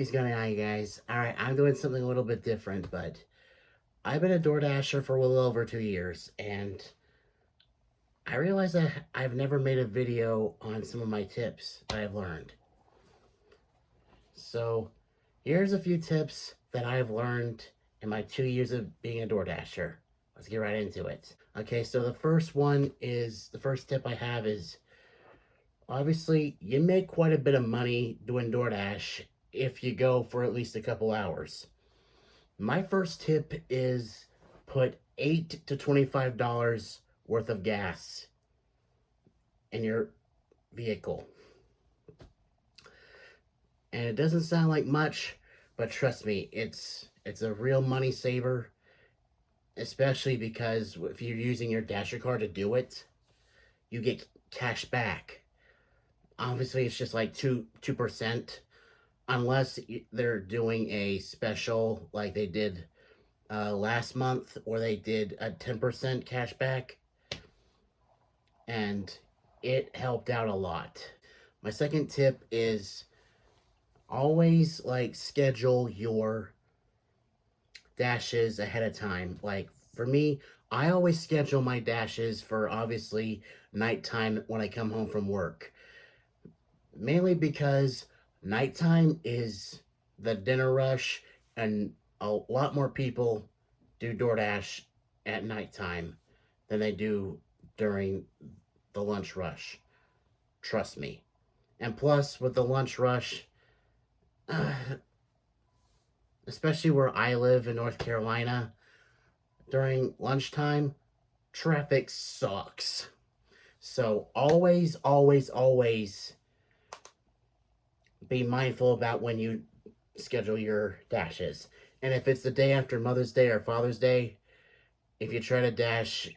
is going on, you guys? Alright, I'm doing something a little bit different, but I've been a DoorDasher for a little over 2 years, and I realized that I've never made a video on some of my tips that I've learned. So, here's a few tips that I've learned in my 2 years of being a DoorDasher. Let's get right into it. Okay, so the first tip I have is, obviously, you make quite a bit of money doing DoorDash if you go for at least a couple hours. My first tip is put $8 to $25 worth of gas in your vehicle. And it doesn't sound like much, but trust me, it's a real money saver, especially because if you're using your Dasher card to do it, you get cash back. Obviously, it's just like 2%, unless they're doing a special like they did last month, or they did a 10% cash back, and it helped out a lot. My second tip is always schedule your dashes ahead of time. Like for me, I always schedule my dashes for obviously nighttime when I come home from work. Mainly because nighttime is the dinner rush, and a lot more people do DoorDash at nighttime than they do during the lunch rush. Trust me. And plus, with the lunch rush, especially where I live in North Carolina, during lunchtime, traffic sucks. So always, always, always be mindful about when you schedule your dashes. And if it's the day after Mother's Day or Father's Day, if you try to dash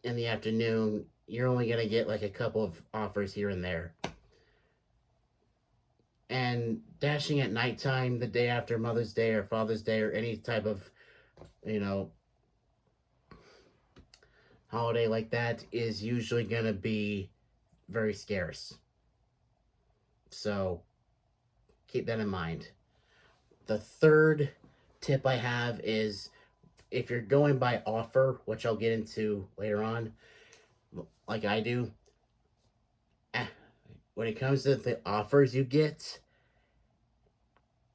in the afternoon, you're only going to get like a couple of offers here and there. And dashing at nighttime the day after Mother's Day or Father's Day or any type of, holiday like that is usually going to be very scarce. So keep that in mind. The third tip I have is, if you're going by offer, which I'll get into later on, like I do, when it comes to the offers you get,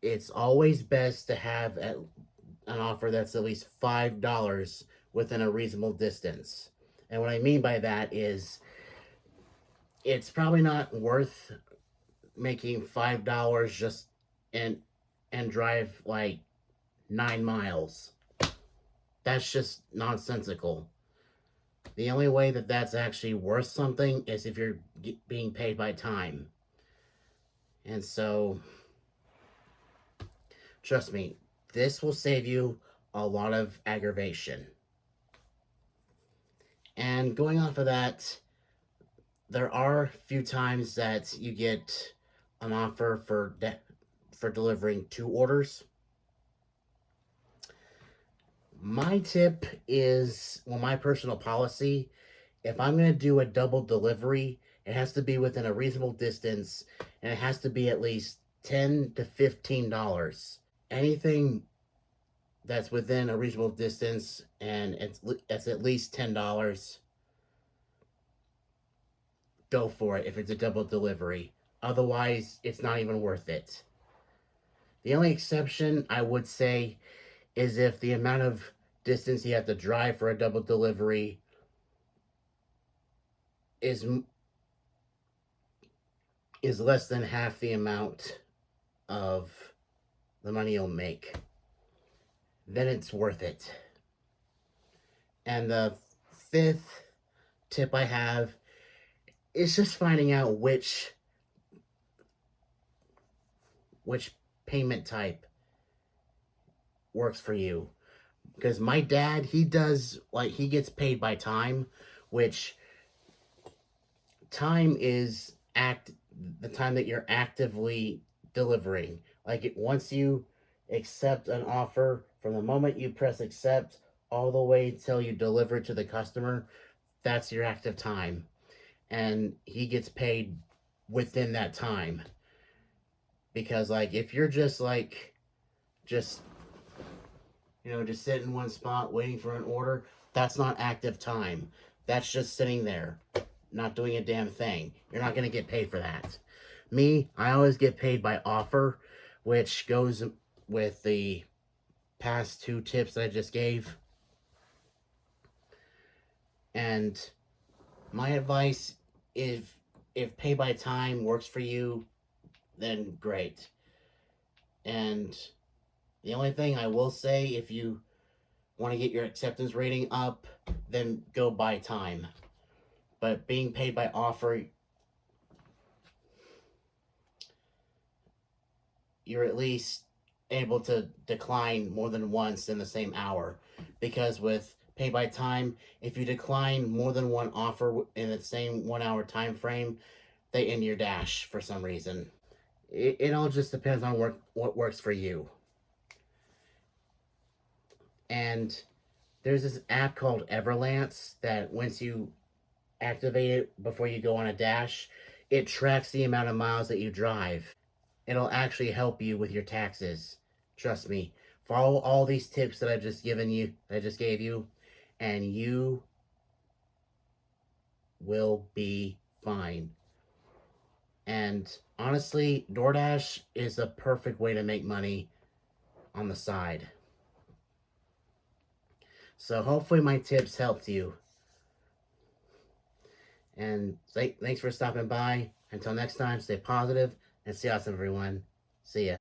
it's always best to have an offer that's at least $5 within a reasonable distance. And what I mean by that is, it's probably not worth making $5 just and drive like 9 miles. That's just nonsensical. The only way that that's actually worth something is if you're being paid by time. And so, trust me, this will save you a lot of aggravation. And going off of that, there are a few times that you get an offer for delivering 2 orders. My tip is, well, my personal policy, if I'm going to do a double delivery, it has to be within a reasonable distance, and it has to be at least $10 to $15. Anything that's within a reasonable distance and it's at least $10, go for it if it's a double delivery. Otherwise, it's not even worth it. The only exception I would say is if the amount of distance you have to drive for a double delivery is less than half the amount of the money you'll make. Then it's worth it. And the fifth tip I have is just finding out which payment type works for you. Because my dad, he gets paid by time, which time is the time that you're actively delivering. Once you accept an offer, from the moment you press accept all the way till you deliver it to the customer, that's your active time. And he gets paid within that time. Because like if you're just like just just sitting in one spot waiting for an order, that's not active time. That's just sitting there, not doing a damn thing. You're not gonna get paid for that. Me, I always get paid by offer, which goes with the past two tips that I just gave. And my advice, if pay by time works for you, then great. And the only thing I will say, if you want to get your acceptance rating up, then go by time. But being paid by offer, you're at least able to decline more than once in the same hour. Because with pay by time, if you decline more than one offer in the same 1 hour time frame, they end your dash for some reason. It all just depends on what works for you. And there's this app called Everlance that once you activate it before you go on a dash, it tracks the amount of miles that you drive. It'll actually help you with your taxes. Trust me. Follow all these tips that I just gave you, and you will be fine. And honestly, DoorDash is a perfect way to make money on the side. So hopefully my tips helped you. And thanks for stopping by. Until next time, stay positive and stay awesome, everyone. See ya.